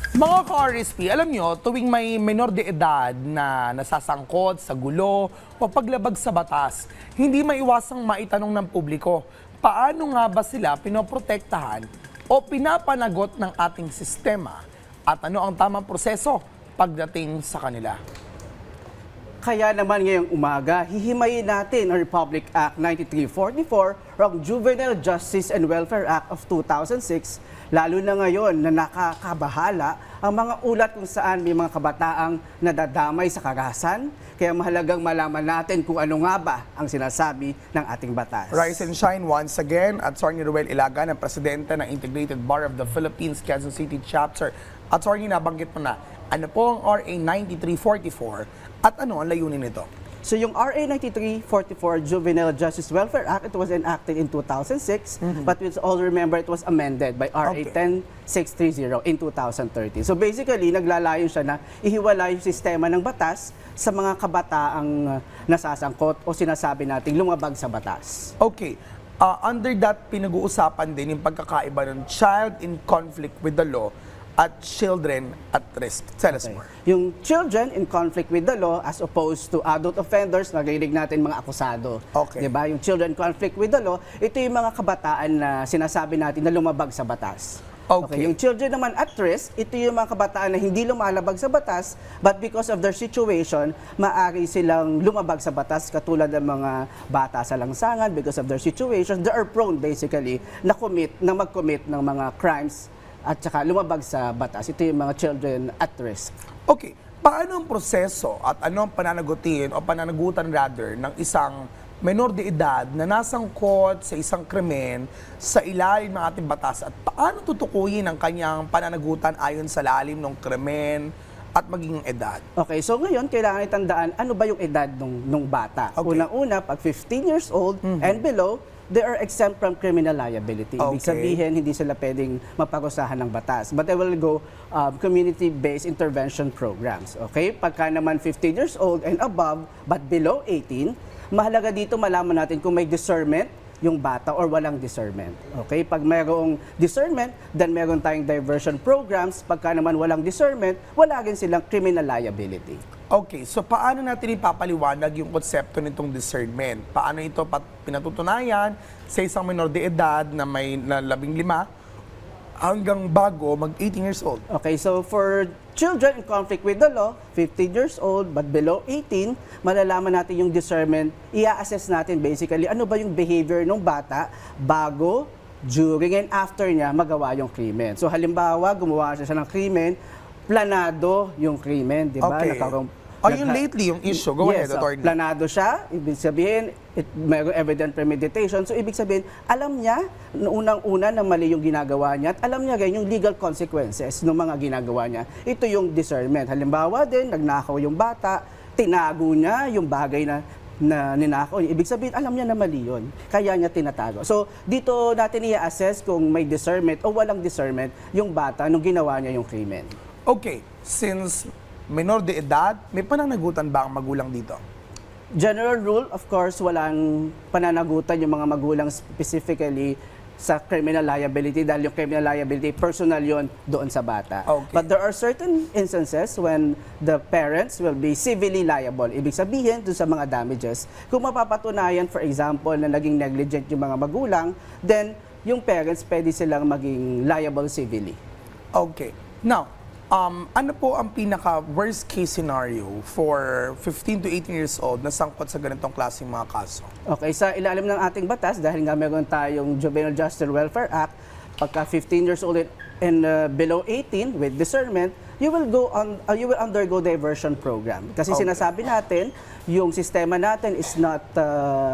Mga ka-RSP, alam nyo, tuwing may minor de edad na nasasangkot sa gulo o paglabag sa batas, hindi maiwasang maitanong ng publiko, paano nga ba sila pinoprotektahan o pinapanagot ng ating sistema at ano ang tamang proseso pagdating sa kanila? Kaya naman ngayong umaga, hihimayin natin ang Republic Act 9344 o ang Juvenile Justice and Welfare Act of 2006, lalo na ngayon na nakakabahala ang mga ulat kung saan may mga kabataang nadadamay sa karahasan. Kaya mahalagang malaman natin kung ano nga ba ang sinasabi ng ating batas. Rise and shine once again, Attorney Ruel Ilagan, ang presidente ng Integrated Bar of the Philippines, Quezon City Chapter. Attorney, nabanggit mo na, ano po ang RA 9344 at ano ang layunin nito? So yung RA 9344 Juvenile Justice Welfare Act, it was enacted in 2006, but we all remember it was amended by RA Okay. 10630 in 2013. So basically, naglalayo siya na ihiwalay yung sistema ng batas sa mga kabataang nasasangkot o sinasabi nating lumabag sa batas. Okay. Under that, pinag-uusapan din yung pagkakaiba ng child in conflict with the law at children at risk. Tell us more. Yung children in conflict with the law as opposed to adult offenders, narinig natin mga akusado. Okay. Diba? Yung children in conflict with the law, ito yung mga kabataan na sinasabi natin na lumabag sa batas. Okay. Yung children naman at risk, ito yung mga kabataan na hindi lumalabag sa batas, but because of their situation, maaari silang lumabag sa batas katulad ng mga bata sa langsangan. Because of their situation, they are prone basically na mag-commit ng mga crimes at saka lumabag sa batas. Ito yung mga children at risk. Okay. Paano ang proseso at ano ang pananagutin o pananagutan rather ng isang menor de edad na nasangkot sa isang krimen sa ilalim ng ating batas at paano tutukuyin ang kanyang pananagutan ayon sa lalim ng krimen at maging edad? Okay, so ngayon kailangan itandaan ano ba yung edad nung bata. Okay. Unang-una, pag 15 years old and below, they are exempt from criminal liability. Ibig Okay. sabihin, hindi sila pwedeng maparusahan ng batas. But they will go community-based intervention programs. Okay? Pagka naman 15 years old and above, but below 18, mahalaga dito malaman natin kung may discernment yung bata or walang discernment. Okay? Pag mayroong discernment, then meron tayong diversion programs. Pagka naman walang discernment, wala rin silang criminal liability. Okay, so paano natin ipapaliwanag yung konsepto nitong discernment? Paano ito pinatutunayan sa isang menor de edad na may na 15 hanggang bago mag 18 years old? Okay, so for children in conflict with the law, 15 years old but below 18, malalaman natin yung discernment. I-assess natin basically ano ba yung behavior ng bata bago, during, and after niya magawa yung krimen. So halimbawa, gumawa siya ng krimen, planado yung krimen, di ba? Okay. Yung lately, yung issue. Go ahead, so, Attorney. planado siya, ibig sabihin, mayroong evident premeditation. So, ibig sabihin, alam niya, unang-una na mali yung ginagawa niya at alam niya rin yung legal consequences ng mga ginagawa niya. Ito yung discernment. Halimbawa din, nagnakaw yung bata, tinago niya yung bagay na ninakaw niya. Ibig sabihin, alam niya na mali yun. Kaya niya tinatago. So, dito natin i-assess kung may discernment o walang discernment yung bata nung ginawa niya yung krimen. Okay, since menor de edad, may pananagutan ba ang magulang dito? General rule, of course, walang pananagutan yung mga magulang specifically sa criminal liability dahil yung criminal liability, personal yon doon sa bata. Okay. But there are certain instances when the parents will be civilly liable. Ibig sabihin, doon sa mga damages, kung mapapatunayan, for example, na naging negligent yung mga magulang, then yung parents pwede silang maging liable civilly. Okay. Now, ano po ang pinaka-worst case scenario for 15 to 18 years old na sangkot sa ganitong klaseng mga kaso? Okay, sa ilalim ng ating batas, dahil nga meron tayong Juvenile Justice and Welfare Act, pagka 15 years old and below 18 with discernment, you will undergo diversion program. Kasi Okay. sinasabi natin, yung sistema natin is not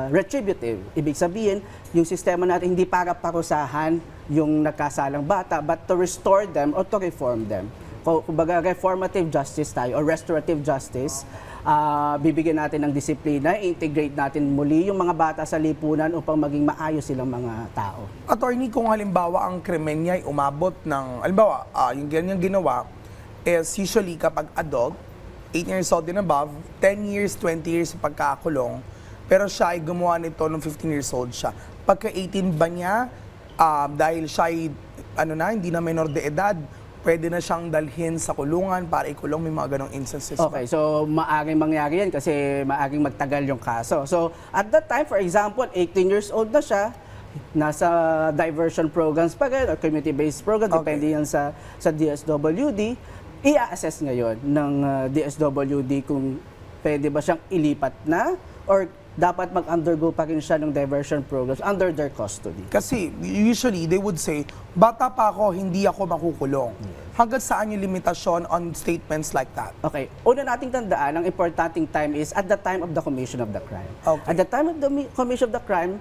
retributive. Ibig sabihin, yung sistema natin hindi para parusahan yung nagkasalang bata, but to restore them or to reform them. Kumbaga, reformative justice tayo or restorative justice, bibigyan natin ng disiplina, integrate natin muli yung mga bata sa lipunan upang maging maayos silang mga tao. Attorney, kung halimbawa ang krimen niya ay umabot ng, halimbawa, yung ganyang ginawa is usually kapag adult, 18 years old and above, 10 years, 20 years sa pagkakakulong, pero siya ay gumawa nito nung 15 years old siya. Pagka 18 ba niya, dahil siya ay, hindi na menor de edad, pwede na siyang dalhin sa kulungan para ikulong, may mga ganong instances ba? Okay, so maaring mangyari yan kasi maaring magtagal yung kaso. So at that time, for example, 18 years old na siya, nasa diversion programs pa rin or community-based program, Okay. depende yan sa DSWD, i-assess ngayon ng DSWD kung pwede ba siyang ilipat na or dapat mag-undergo pa rin siya ng diversion programs under their custody. Kasi usually they would say, bata pa ako, hindi ako makukulong. Hanggang saan yung limitasyon on statements like that? Okay, una nating tandaan, ang importanting time is at the time of the commission of the crime. Okay. At the time of the commission of the crime,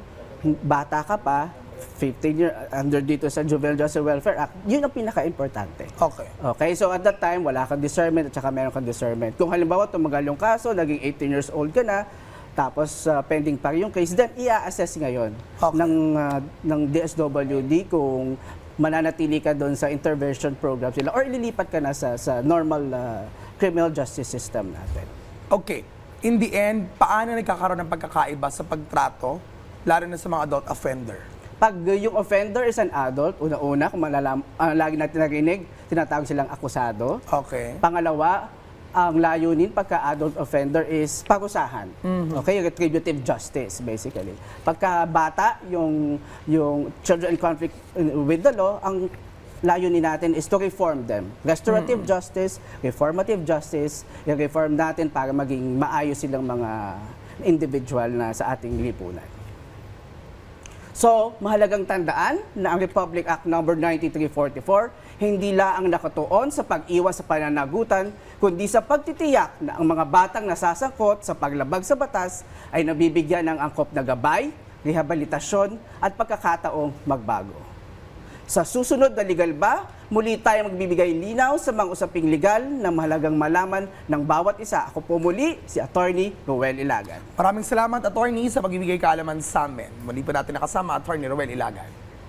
bata ka pa, 15 year under dito sa Juvenile Justice Welfare Act, yun ang pinaka-importante. Okay. Okay, so at that time, wala kang discernment at saka meron kang discernment. Kung halimbawa tumagal yung kaso, naging 18 years old ka na, tapos pending pa rin yung case, then i-assess ngayon Okay. ng DSWD kung mananatili ka doon sa intervention program sila or ililipat ka na sa normal criminal justice system natin. Okay. In the end, paano nagkakaroon ng pagkakaiba sa pagtrato, lalo na sa mga adult offender? Pag yung offender is an adult, una-una, kung lagi natin narinig, tinatawag silang akusado. Okay. Pangalawa, ang layunin pagka-adult offender is parusahan. Okay, retributive justice basically. Pagka bata, yung children in conflict with the law, ang layunin natin is to reform them. Restorative justice, reformative justice, yung reform natin para maging maayos silang mga individual na sa ating lipunan. So, mahalagang tandaan na ang Republic Act No. 9344 hindi laang nakatuon sa pag-iwas sa pananagutan, kundi sa pagtitiyak na ang mga batang nasasangkot sa paglabag sa batas ay nabibigyan ng angkop na gabay, rehabilitasyon at pagkakataong magbago. Sa susunod na Legal Ba, muli tayo magbibigay linaw sa mga usaping legal na mahalagang malaman ng bawat isa. Ako po muli, si Attorney Roel Ilagan. Maraming salamat, attorney, sa pagbibigay kaalaman sa amin. Muli pa natin nakasama, attorney Roel Ilagan.